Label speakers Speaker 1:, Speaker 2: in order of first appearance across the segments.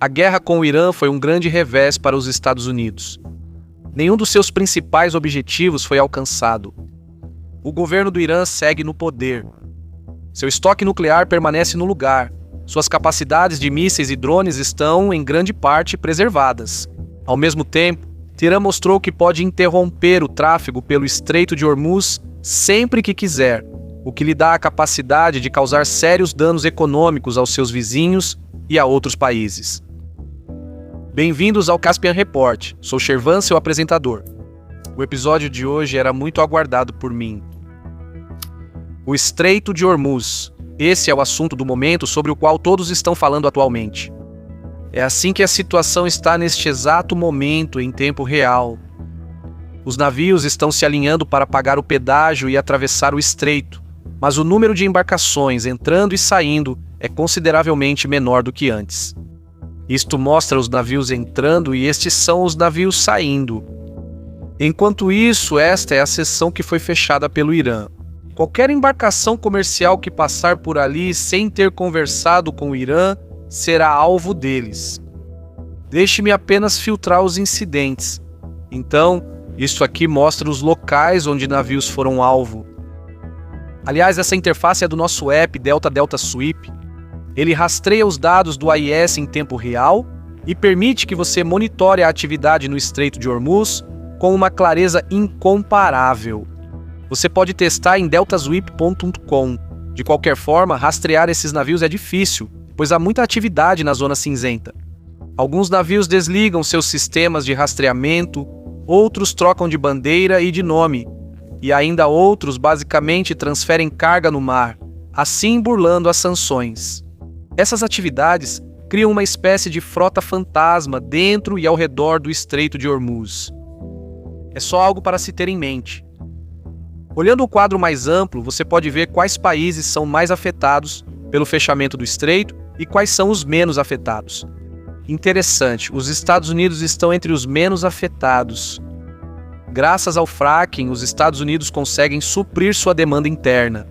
Speaker 1: A guerra com o Irã foi um grande revés para os Estados Unidos. Nenhum dos seus principais objetivos foi alcançado. O governo do Irã segue no poder. Seu estoque nuclear permanece no lugar. Suas capacidades de mísseis e drones estão, em grande parte, preservadas. Ao mesmo tempo, Teherã mostrou que pode interromper o tráfego pelo Estreito de Hormuz sempre que quiser, o que lhe dá a capacidade de causar sérios danos econômicos aos seus vizinhos e a outros países. Bem-vindos ao Caspian Report, sou Shervan, seu apresentador. O episódio de hoje era muito aguardado por mim. O Estreito de Hormuz. Esse é o assunto do momento sobre o qual todos estão falando atualmente. É assim que a situação está neste exato momento, em tempo real. Os navios estão se alinhando para pagar o pedágio e atravessar o estreito, mas o número de embarcações entrando e saindo é consideravelmente menor do que antes. Isto mostra os navios entrando e estes são os navios saindo. Enquanto isso, esta é a seção que foi fechada pelo Irã. Qualquer embarcação comercial que passar por ali sem ter conversado com o Irã será alvo deles. Deixe-me apenas filtrar os incidentes. Então, isso aqui mostra os locais onde navios foram alvo. Aliás, essa interface é do nosso app Delta Sweep. Ele rastreia os dados do AIS em tempo real e permite que você monitore a atividade no Estreito de Hormuz com uma clareza incomparável. Você pode testar em deltasweep.com. De qualquer forma, rastrear esses navios é difícil, pois há muita atividade na zona cinzenta. Alguns navios desligam seus sistemas de rastreamento, outros trocam de bandeira e de nome, e ainda outros basicamente transferem carga no mar, assim burlando as sanções. Essas atividades criam uma espécie de frota fantasma dentro e ao redor do Estreito de Hormuz. É só algo para se ter em mente. Olhando o quadro mais amplo, você pode ver quais países são mais afetados pelo fechamento do estreito e quais são os menos afetados. Interessante, os Estados Unidos estão entre os menos afetados. Graças ao fracking, os Estados Unidos conseguem suprir sua demanda interna.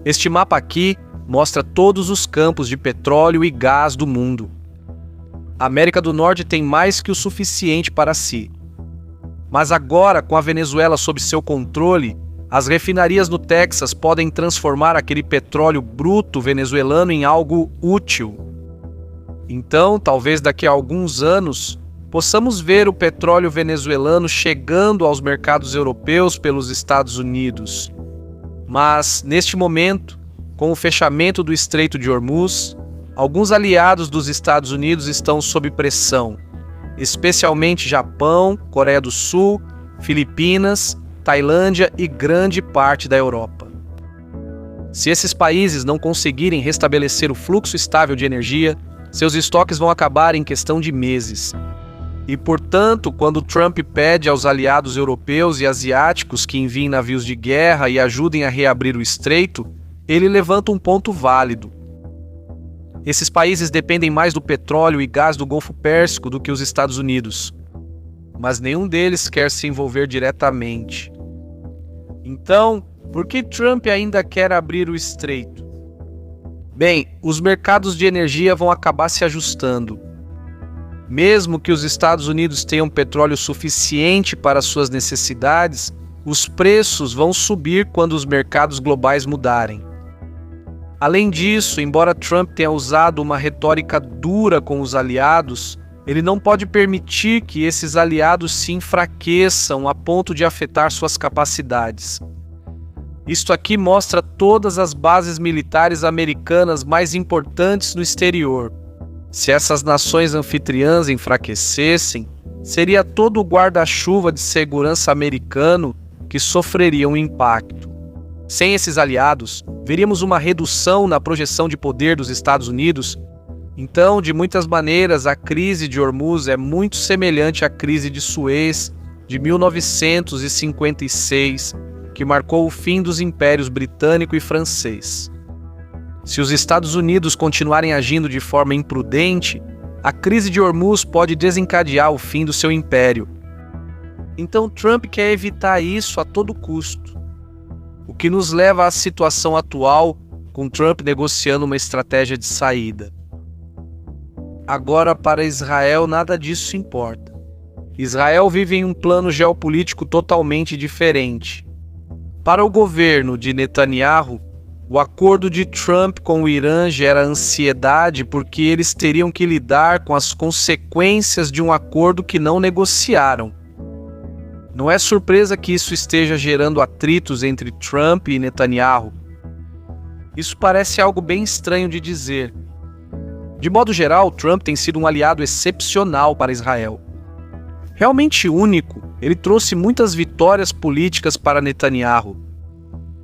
Speaker 1: Este mapa aqui mostra todos os campos de petróleo e gás do mundo. A América do Norte tem mais que o suficiente para si. Mas agora, com a Venezuela sob seu controle, as refinarias no Texas podem transformar aquele petróleo bruto venezuelano em algo útil. Então, talvez daqui a alguns anos, possamos ver o petróleo venezuelano chegando aos mercados europeus pelos Estados Unidos. Mas, neste momento, com o fechamento do Estreito de Hormuz, alguns aliados dos Estados Unidos estão sob pressão, especialmente Japão, Coreia do Sul, Filipinas, Tailândia e grande parte da Europa. Se esses países não conseguirem restabelecer o fluxo estável de energia, seus estoques vão acabar em questão de meses. E, portanto, quando Trump pede aos aliados europeus e asiáticos que enviem navios de guerra e ajudem a reabrir o estreito, ele levanta um ponto válido. Esses países dependem mais do petróleo e gás do Golfo Pérsico do que os Estados Unidos. Mas nenhum deles quer se envolver diretamente. Então, por que Trump ainda quer abrir o estreito? Bem, os mercados de energia vão acabar se ajustando. Mesmo que os Estados Unidos tenham petróleo suficiente para suas necessidades, os preços vão subir quando os mercados globais mudarem. Além disso, embora Trump tenha usado uma retórica dura com os aliados, ele não pode permitir que esses aliados se enfraqueçam a ponto de afetar suas capacidades. Isto aqui mostra todas as bases militares americanas mais importantes no exterior. Se essas nações anfitriãs enfraquecessem, seria todo o guarda-chuva de segurança americano que sofreria um impacto. Sem esses aliados, veríamos uma redução na projeção de poder dos Estados Unidos. Então, de muitas maneiras, a crise de Hormuz é muito semelhante à crise de Suez de 1956, que marcou o fim dos impérios britânico e francês. Se os Estados Unidos continuarem agindo de forma imprudente, a crise de Hormuz pode desencadear o fim do seu império. Então Trump quer evitar isso a todo custo, o que nos leva à situação atual, com Trump negociando uma estratégia de saída. Agora, para Israel, nada disso importa. Israel vive em um plano geopolítico totalmente diferente. Para o governo de Netanyahu, o acordo de Trump com o Irã gera ansiedade porque eles teriam que lidar com as consequências de um acordo que não negociaram. Não é surpresa que isso esteja gerando atritos entre Trump e Netanyahu. Isso parece algo bem estranho de dizer. De modo geral, Trump tem sido um aliado excepcional para Israel. Realmente único, ele trouxe muitas vitórias políticas para Netanyahu.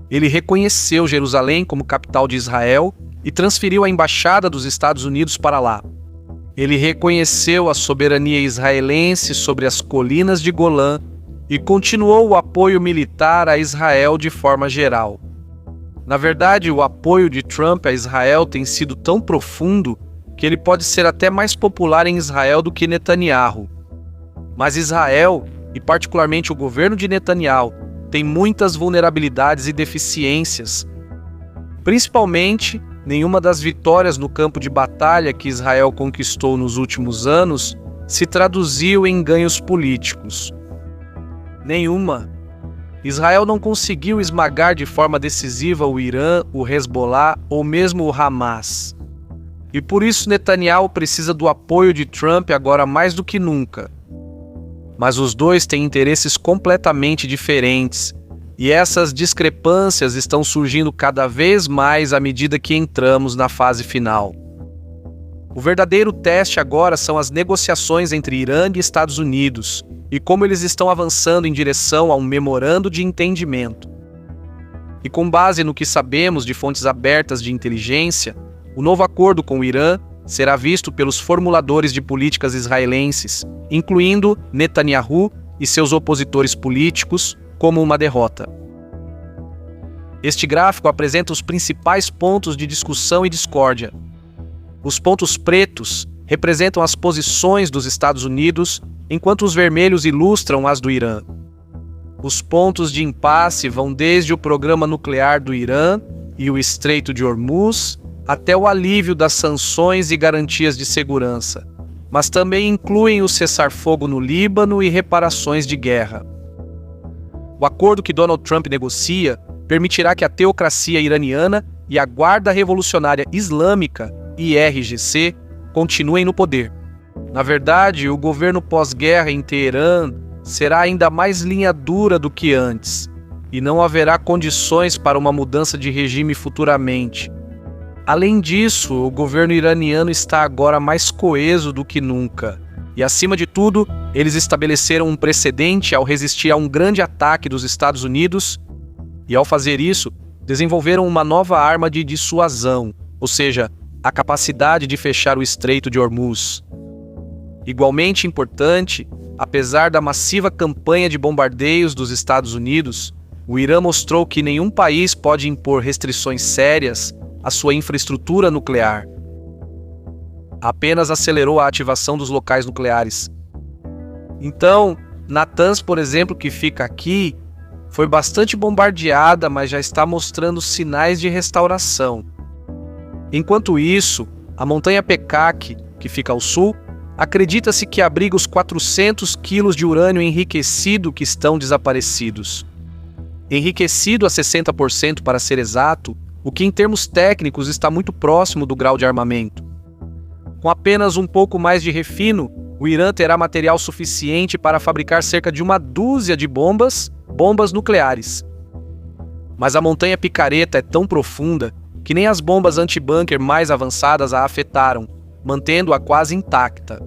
Speaker 1: Ele reconheceu Jerusalém como capital de Israel e transferiu a embaixada dos Estados Unidos para lá. Ele reconheceu a soberania israelense sobre as colinas de Golã e continuou o apoio militar a Israel de forma geral. Na verdade, o apoio de Trump a Israel tem sido tão profundo que ele pode ser até mais popular em Israel do que Netanyahu. Mas Israel, e particularmente o governo de Netanyahu, tem muitas vulnerabilidades e deficiências. Principalmente, nenhuma das vitórias no campo de batalha que Israel conquistou nos últimos anos se traduziu em ganhos políticos. Nenhuma. Israel não conseguiu esmagar de forma decisiva o Irã, o Hezbollah ou mesmo o Hamas. E por isso Netanyahu precisa do apoio de Trump agora mais do que nunca. Mas os dois têm interesses completamente diferentes, e essas discrepâncias estão surgindo cada vez mais à medida que entramos na fase final. O verdadeiro teste agora são as negociações entre Irã e Estados Unidos, e como eles estão avançando em direção a um memorando de entendimento. E com base no que sabemos de fontes abertas de inteligência, o novo acordo com o Irã será visto pelos formuladores de políticas israelenses, incluindo Netanyahu e seus opositores políticos, como uma derrota. Este gráfico apresenta os principais pontos de discussão e discórdia. Os pontos pretos representam as posições dos Estados Unidos, enquanto os vermelhos ilustram as do Irã. Os pontos de impasse vão desde o programa nuclear do Irã e o Estreito de Hormuz, até o alívio das sanções e garantias de segurança, mas também incluem o cessar-fogo no Líbano e reparações de guerra. O acordo que Donald Trump negocia permitirá que a teocracia iraniana e a Guarda Revolucionária Islâmica, IRGC, continuem no poder. Na verdade, o governo pós-guerra em Teherã será ainda mais linha dura do que antes, e não haverá condições para uma mudança de regime futuramente. Além disso, o governo iraniano está agora mais coeso do que nunca. E, acima de tudo, eles estabeleceram um precedente ao resistir a um grande ataque dos Estados Unidos e, ao fazer isso, desenvolveram uma nova arma de dissuasão, ou seja, a capacidade de fechar o Estreito de Hormuz. Igualmente importante, apesar da massiva campanha de bombardeios dos Estados Unidos, o Irã mostrou que nenhum país pode impor restrições sérias à sua infraestrutura nuclear. Apenas acelerou a ativação dos locais nucleares. Então, Natanz, por exemplo, que fica aqui, foi bastante bombardeada, mas já está mostrando sinais de restauração. Enquanto isso, a montanha Pekak, que fica ao sul, acredita-se que abriga os 400 quilos de urânio enriquecido que estão desaparecidos. Enriquecido a 60% para ser exato, o que em termos técnicos está muito próximo do grau de armamento. Com apenas um pouco mais de refino, o Irã terá material suficiente para fabricar cerca de uma dúzia de bombas nucleares. Mas a montanha picareta é tão profunda que nem as bombas anti-bunker mais avançadas a afetaram, mantendo-a quase intacta.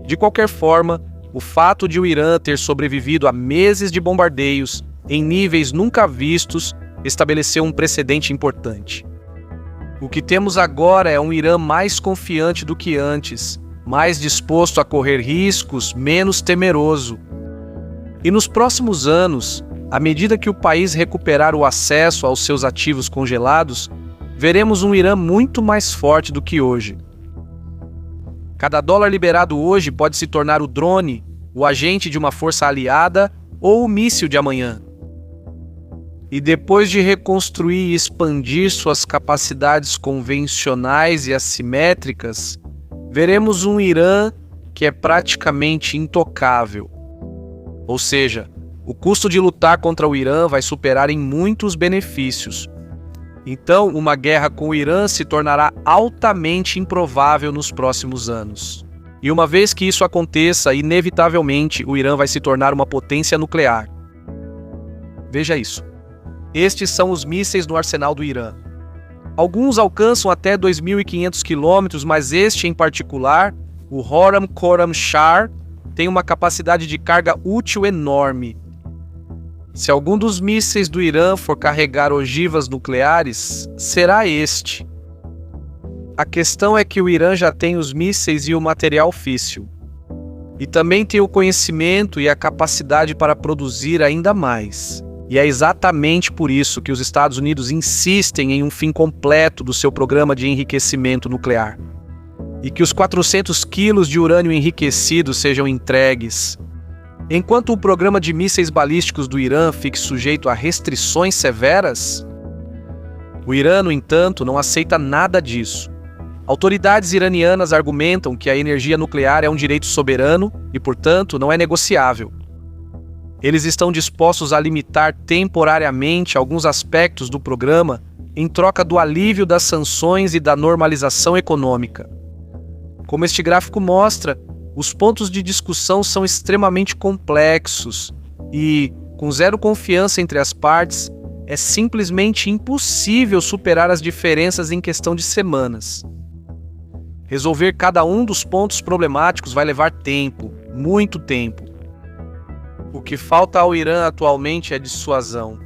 Speaker 1: De qualquer forma, o fato de o Irã ter sobrevivido a meses de bombardeios em níveis nunca vistos estabeleceu um precedente importante. O que temos agora é um Irã mais confiante do que antes, mais disposto a correr riscos, menos temeroso. E nos próximos anos, à medida que o país recuperar o acesso aos seus ativos congelados, veremos um Irã muito mais forte do que hoje. Cada dólar liberado hoje pode se tornar o drone, o agente de uma força aliada ou o míssil de amanhã. E depois de reconstruir e expandir suas capacidades convencionais e assimétricas, veremos um Irã que é praticamente intocável. Ou seja, o custo de lutar contra o Irã vai superar em muitos benefícios. Então, uma guerra com o Irã se tornará altamente improvável nos próximos anos. E uma vez que isso aconteça, inevitavelmente o Irã vai se tornar uma potência nuclear. Veja isso. Estes são os mísseis no arsenal do Irã. Alguns alcançam até 2.500 quilômetros, mas este em particular, o Khorram-Khorram-Shar, tem uma capacidade de carga útil enorme. Se algum dos mísseis do Irã for carregar ogivas nucleares, será este. A questão é que o Irã já tem os mísseis e o material físsil. E também tem o conhecimento e a capacidade para produzir ainda mais. E é exatamente por isso que os Estados Unidos insistem em um fim completo do seu programa de enriquecimento nuclear. E que os 400 quilos de urânio enriquecido sejam entregues. Enquanto o programa de mísseis balísticos do Irã fique sujeito a restrições severas, o Irã, no entanto, não aceita nada disso. Autoridades iranianas argumentam que a energia nuclear é um direito soberano e, portanto, não é negociável. Eles estão dispostos a limitar temporariamente alguns aspectos do programa em troca do alívio das sanções e da normalização econômica. Como este gráfico mostra, os pontos de discussão são extremamente complexos e, com zero confiança entre as partes, é simplesmente impossível superar as diferenças em questão de semanas. Resolver cada um dos pontos problemáticos vai levar tempo, muito tempo. O que falta ao Irã atualmente é dissuasão.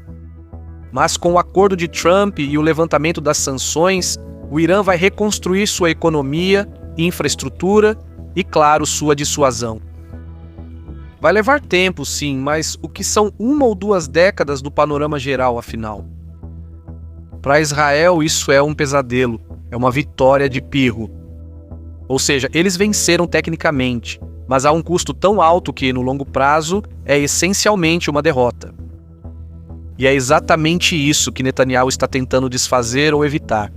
Speaker 1: Mas com o acordo de Trump e o levantamento das sanções, o Irã vai reconstruir sua economia, infraestrutura e, claro, sua dissuasão. Vai levar tempo, sim, mas o que são 1 ou 2 décadas do panorama geral, afinal? Para Israel, isso é um pesadelo, é uma vitória de pirro. Ou seja, eles venceram tecnicamente, mas a um custo tão alto que, no longo prazo, é essencialmente uma derrota. E é exatamente isso que Netanyahu está tentando desfazer ou evitar.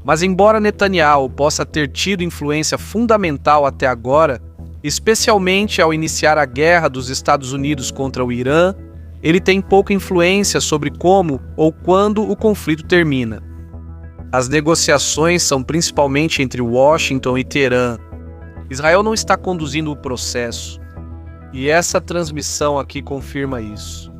Speaker 1: Mas embora Netanyahu possa ter tido influência fundamental até agora, especialmente ao iniciar a guerra dos Estados Unidos contra o Irã, ele tem pouca influência sobre como ou quando o conflito termina. As negociações são principalmente entre Washington e Teherã. Israel não está conduzindo o processo, e essa transmissão aqui confirma isso.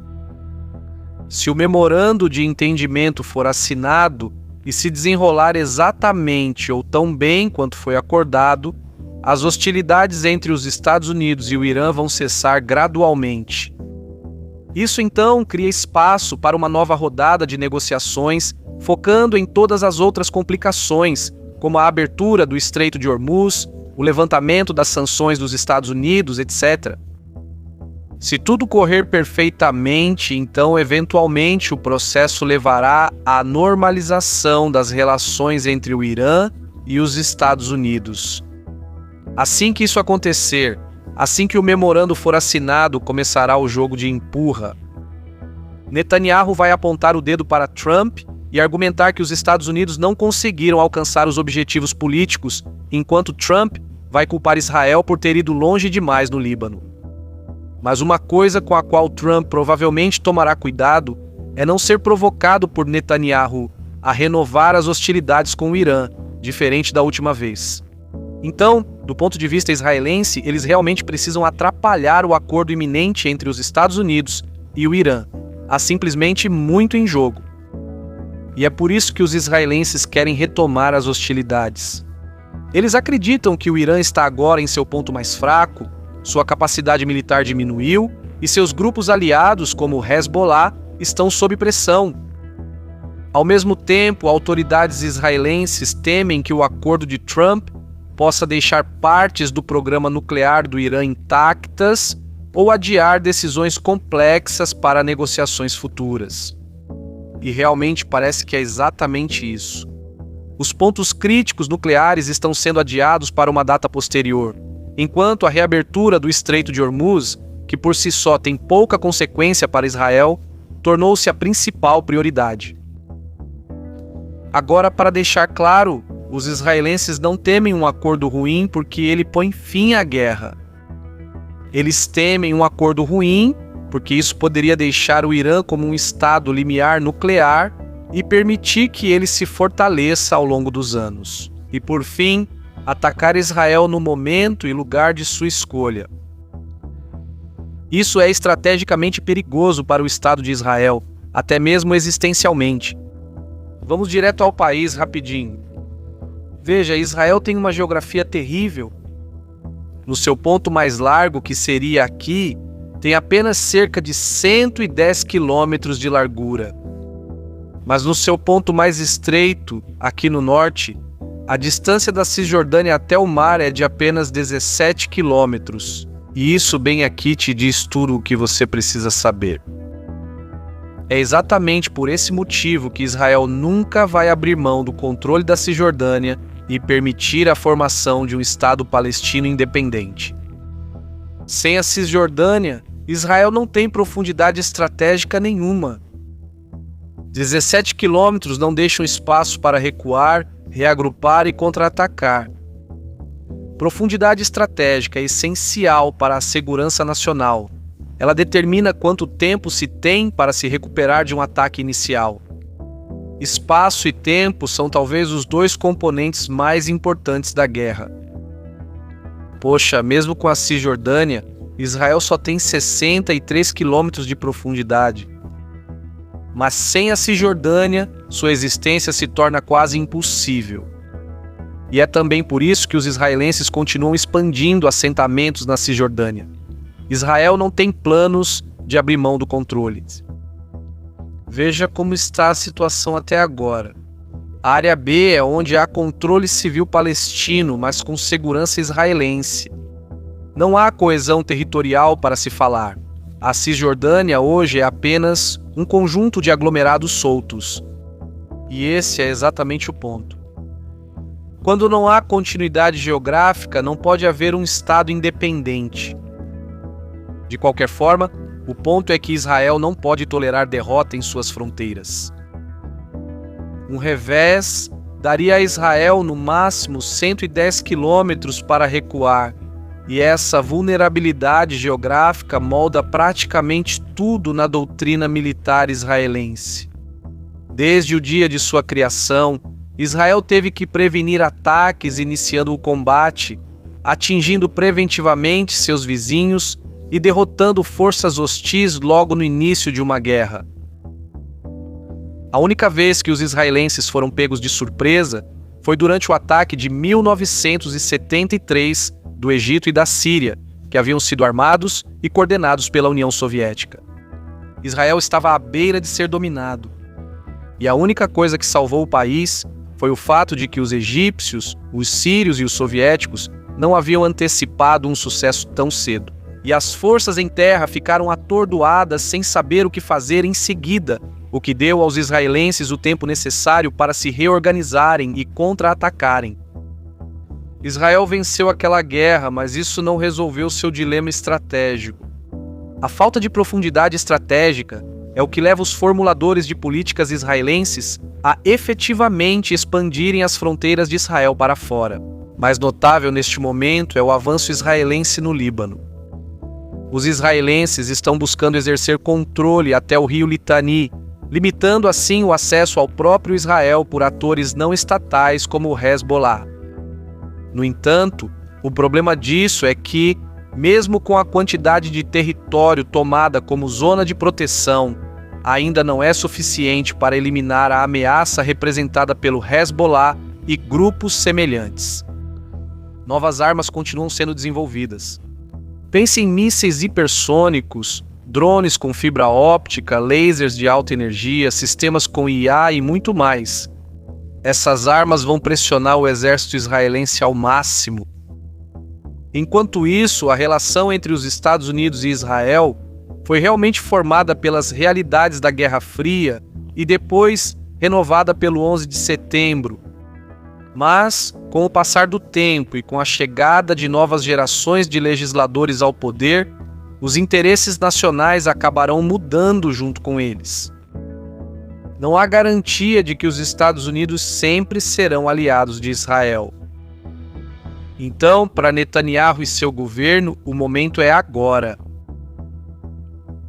Speaker 1: Se o memorando de entendimento for assinado e se desenrolar exatamente ou tão bem quanto foi acordado, as hostilidades entre os Estados Unidos e o Irã vão cessar gradualmente. Isso então cria espaço para uma nova rodada de negociações, focando em todas as outras complicações, como a abertura do Estreito de Hormuz, o levantamento das sanções dos Estados Unidos, etc. Se tudo correr perfeitamente, então eventualmente o processo levará à normalização das relações entre o Irã e os Estados Unidos. Assim que isso acontecer, assim que o memorando for assinado, começará o jogo de empurra. Netanyahu vai apontar o dedo para Trump e argumentar que os Estados Unidos não conseguiram alcançar os objetivos políticos, enquanto Trump vai culpar Israel por ter ido longe demais no Líbano. Mas uma coisa com a qual Trump provavelmente tomará cuidado é não ser provocado por Netanyahu a renovar as hostilidades com o Irã, diferente da última vez. Então, do ponto de vista israelense, eles realmente precisam atrapalhar o acordo iminente entre os Estados Unidos e o Irã. Há simplesmente muito em jogo. E é por isso que os israelenses querem retomar as hostilidades. Eles acreditam que o Irã está agora em seu ponto mais fraco, sua capacidade militar diminuiu e seus grupos aliados, como o Hezbollah, estão sob pressão. Ao mesmo tempo, autoridades israelenses temem que o acordo de Trump possa deixar partes do programa nuclear do Irã intactas ou adiar decisões complexas para negociações futuras. E realmente parece que é exatamente isso. Os pontos críticos nucleares estão sendo adiados para uma data posterior, enquanto a reabertura do Estreito de Hormuz, que por si só tem pouca consequência para Israel, tornou-se a principal prioridade. Agora, para deixar claro, Os israelenses não temem um acordo ruim porque ele põe fim à guerra. Eles temem um acordo ruim porque isso poderia deixar o Irã como um estado limiar nuclear e permitir que ele se fortaleça ao longo dos anos. E por fim, atacar Israel no momento e lugar de sua escolha. Isso é estrategicamente perigoso para o Estado de Israel, até mesmo existencialmente. Vamos direto ao país rapidinho. Veja, Israel tem uma geografia terrível. No seu ponto mais largo, que seria aqui, tem apenas cerca de 110 quilômetros de largura. Mas no seu ponto mais estreito, aqui no norte, a distância da Cisjordânia até o mar é de apenas 17 quilômetros. E isso bem aqui te diz tudo o que você precisa saber. É exatamente por esse motivo que Israel nunca vai abrir mão do controle da Cisjordânia e permitir a formação de um Estado palestino independente. Sem a Cisjordânia, Israel não tem profundidade estratégica nenhuma. 17 quilômetros não deixam espaço para recuar, reagrupar e contra-atacar. Profundidade estratégica é essencial para a segurança nacional. Ela determina quanto tempo se tem para se recuperar de um ataque inicial. Espaço e tempo são talvez os dois componentes mais importantes da guerra. Poxa, mesmo com a Cisjordânia, Israel só tem 63 quilômetros de profundidade. Mas sem a Cisjordânia, sua existência se torna quase impossível. E é também por isso que os israelenses continuam expandindo assentamentos na Cisjordânia. Israel não tem planos de abrir mão do controle. Veja como está a situação até agora. A área B é onde há controle civil palestino, mas com segurança israelense. Não há coesão territorial para se falar. A Cisjordânia hoje é apenas um conjunto de aglomerados soltos. E esse é exatamente o ponto. Quando não há continuidade geográfica, não pode haver um Estado independente. De qualquer forma, o ponto é que Israel não pode tolerar derrota em suas fronteiras. Um revés daria a Israel no máximo 110 quilômetros para recuar, e essa vulnerabilidade geográfica molda praticamente tudo na doutrina militar israelense. Desde o dia de sua criação, Israel teve que prevenir ataques iniciando o combate, atingindo preventivamente seus vizinhos e derrotando forças hostis logo no início de uma guerra. A única vez que os israelenses foram pegos de surpresa foi durante o ataque de 1973 do Egito e da Síria, que haviam sido armados e coordenados pela União Soviética. Israel estava à beira de ser dominado. E a única coisa que salvou o país foi o fato de que os egípcios, os sírios e os soviéticos não haviam antecipado um sucesso tão cedo. E as forças em terra ficaram atordoadas sem saber o que fazer em seguida, o que deu aos israelenses o tempo necessário para se reorganizarem e contra-atacarem. Israel venceu aquela guerra, mas isso não resolveu seu dilema estratégico. A falta de profundidade estratégica é o que leva os formuladores de políticas israelenses a efetivamente expandirem as fronteiras de Israel para fora. Mais notável neste momento é o avanço israelense no Líbano. Os israelenses estão buscando exercer controle até o rio Litani, limitando assim o acesso ao próprio Israel por atores não estatais como o Hezbollah. No entanto, o problema disso é que, mesmo com a quantidade de território tomada como zona de proteção, ainda não é suficiente para eliminar a ameaça representada pelo Hezbollah e grupos semelhantes. Novas armas continuam sendo desenvolvidas. Pense em mísseis hipersônicos, drones com fibra óptica, lasers de alta energia, sistemas com IA e muito mais. Essas armas vão pressionar o exército israelense ao máximo. Enquanto isso, a relação entre os Estados Unidos e Israel foi realmente formada pelas realidades da Guerra Fria e depois renovada pelo 11 de setembro. Mas, com o passar do tempo e com a chegada de novas gerações de legisladores ao poder, os interesses nacionais acabarão mudando junto com eles. não há garantia de que os Estados Unidos sempre serão aliados de Israel. Então, para Netanyahu e seu governo, o momento é agora.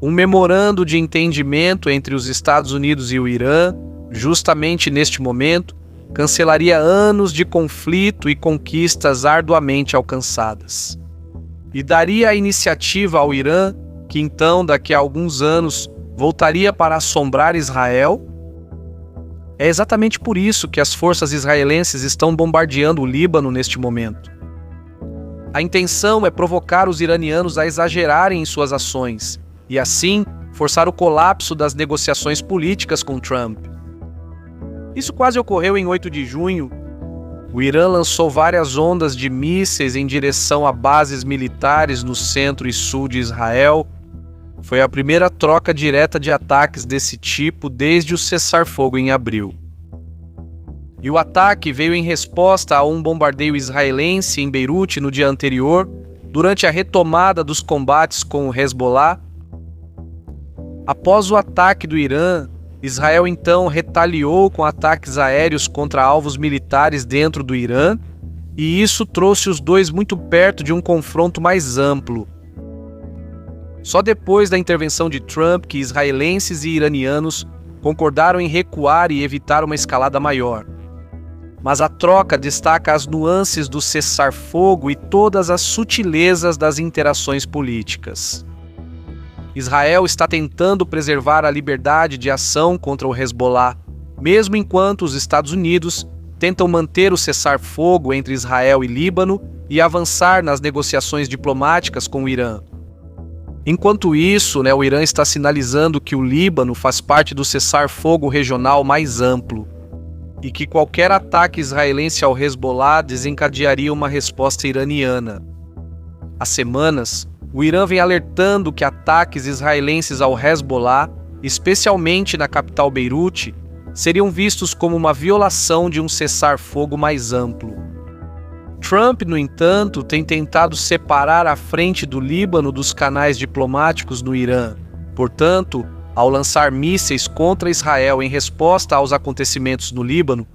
Speaker 1: Um memorando de entendimento entre os Estados Unidos e o Irã, justamente neste momento, cancelaria anos de conflito e conquistas arduamente alcançadas. E daria a iniciativa ao Irã, que então, daqui a alguns anos, voltaria para assombrar Israel. É exatamente por isso que as forças israelenses estão bombardeando o Líbano neste momento. A intenção é provocar os iranianos a exagerarem em suas ações e, assim, forçar o colapso das negociações políticas com Trump. Isso quase ocorreu em 8 de junho. O Irã lançou várias ondas de mísseis em direção a bases militares no centro e sul de Israel. Foi a primeira troca direta de ataques desse tipo desde o cessar-fogo em abril. E o ataque veio em resposta a um bombardeio israelense em Beirute no dia anterior, durante a retomada dos combates com o Hezbollah. Após o ataque do Irã, Israel então retaliou com ataques aéreos contra alvos militares dentro do Irã, e isso trouxe os dois muito perto de um confronto mais amplo. Só depois da intervenção de Trump que israelenses e iranianos concordaram em recuar e evitar uma escalada maior. Mas a troca destaca as nuances do cessar-fogo e todas as sutilezas das interações políticas. Israel está tentando preservar a liberdade de ação contra o Hezbollah, mesmo enquanto os Estados Unidos tentam manter o cessar-fogo entre Israel e Líbano e avançar nas negociações diplomáticas com o Irã. Enquanto isso, o Irã está sinalizando que o Líbano faz parte do cessar-fogo regional mais amplo e que qualquer ataque israelense ao Hezbollah desencadearia uma resposta iraniana. Há semanas, o Irã vem alertando que ataques israelenses ao Hezbollah, especialmente na capital Beirute, seriam vistos como uma violação de um cessar-fogo mais amplo. Trump, no entanto, tem tentado separar a frente do Líbano dos canais diplomáticos no Irã. Portanto, ao lançar mísseis contra Israel em resposta aos acontecimentos no Líbano,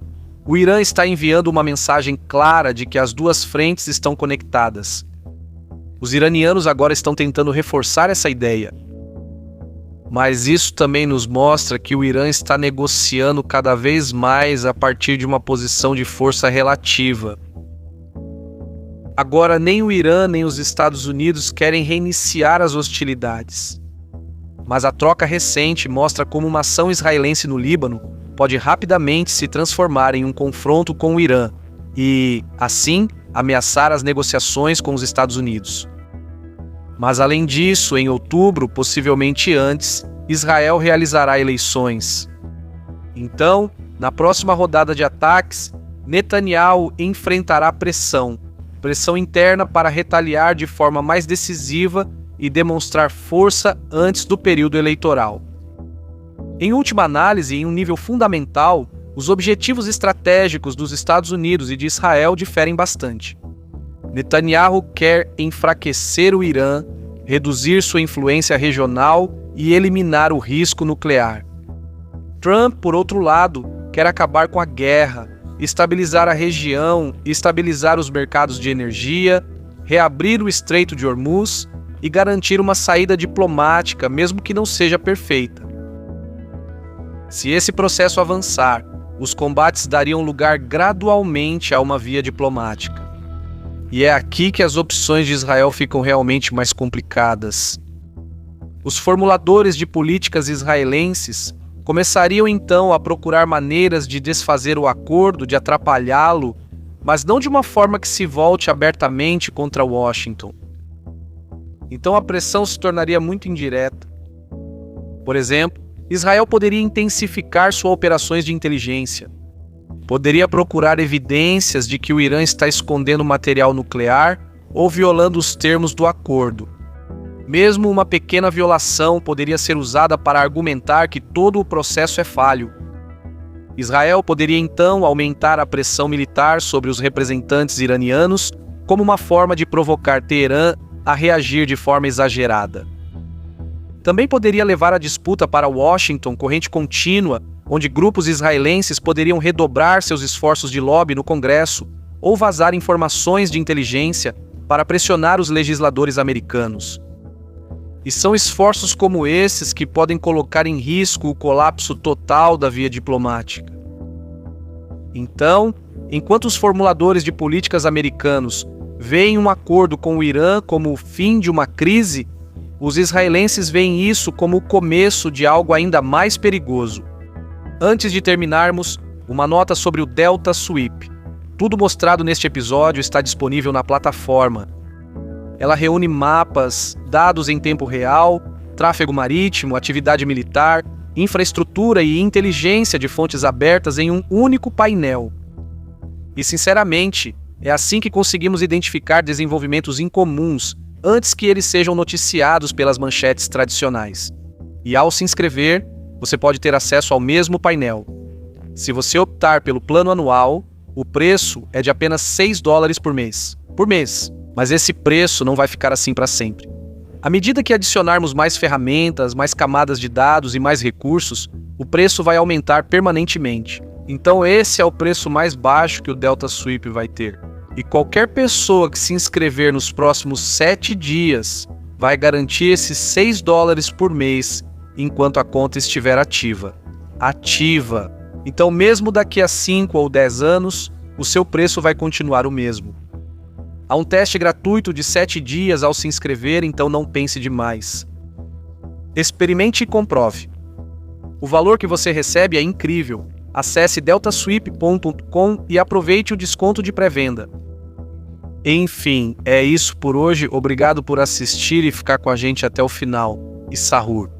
Speaker 1: o Irã está enviando uma mensagem clara de que as duas frentes estão conectadas. Os iranianos agora estão tentando reforçar essa ideia. Mas isso também nos mostra que o Irã está negociando cada vez mais a partir de uma posição de força relativa. Agora, nem o Irã nem os Estados Unidos querem reiniciar as hostilidades. Mas a troca recente mostra como uma ação israelense no Líbano pode rapidamente se transformar em um confronto com o Irã e, assim, ameaçar as negociações com os Estados Unidos. Mas, além disso, em outubro, possivelmente antes, Israel realizará eleições. Então, na próxima rodada de ataques, Netanyahu enfrentará pressão interna para retaliar de forma mais decisiva e demonstrar força antes do período eleitoral. Em última análise, em um nível fundamental, os objetivos estratégicos dos Estados Unidos e de Israel diferem bastante. Netanyahu quer enfraquecer o Irã, reduzir sua influência regional e eliminar o risco nuclear. Trump, por outro lado, quer acabar com a guerra, estabilizar a região e estabilizar os mercados de energia, reabrir o Estreito de Hormuz e garantir uma saída diplomática, mesmo que não seja perfeita. Se esse processo avançar, os combates dariam lugar gradualmente a uma via diplomática. E é aqui que as opções de Israel ficam realmente mais complicadas. Os formuladores de políticas israelenses começariam então a procurar maneiras de desfazer o acordo, de atrapalhá-lo, mas não de uma forma que se volte abertamente contra Washington. Então a pressão se tornaria muito indireta. Por exemplo, Israel poderia intensificar suas operações de inteligência. Poderia procurar evidências de que o Irã está escondendo material nuclear ou violando os termos do acordo. Mesmo uma pequena violação poderia ser usada para argumentar que todo o processo é falho. Israel poderia então aumentar a pressão militar sobre os representantes iranianos como uma forma de provocar Teherã a reagir de forma exagerada. Também poderia levar a disputa para Washington, corrente contínua, onde grupos israelenses poderiam redobrar seus esforços de lobby no Congresso ou vazar informações de inteligência para pressionar os legisladores americanos. E são esforços como esses que podem colocar em risco o colapso total da via diplomática. Então, enquanto os formuladores de políticas americanos veem um acordo com o Irã como o fim de uma crise, os israelenses veem isso como o começo de algo ainda mais perigoso. Antes de terminarmos, uma nota sobre o Delta Sweep. Tudo mostrado neste episódio está disponível na plataforma. Ela reúne mapas, dados em tempo real, tráfego marítimo, atividade militar, infraestrutura e inteligência de fontes abertas em um único painel. E, sinceramente, é assim que conseguimos identificar desenvolvimentos incomuns antes que eles sejam noticiados pelas manchetes tradicionais. E ao se inscrever, você pode ter acesso ao mesmo painel. Se você optar pelo plano anual, o preço é de apenas $6 por mês. Mas esse preço não vai ficar assim para sempre. À medida que adicionarmos mais ferramentas, mais camadas de dados e mais recursos, o preço vai aumentar permanentemente. Então esse é o preço mais baixo que o Delta Sweep vai ter. E qualquer pessoa que se inscrever nos próximos 7 dias vai garantir esses $6 por mês enquanto a conta estiver ativa. Então mesmo daqui a 5 ou 10 anos, o seu preço vai continuar o mesmo. Há um teste gratuito de 7 dias ao se inscrever, então não pense demais. Experimente e comprove. O valor que você recebe é incrível. Acesse deltasweep.com e aproveite o desconto de pré-venda. Enfim, é isso por hoje. Obrigado por assistir e ficar com a gente até o final. E Sahur.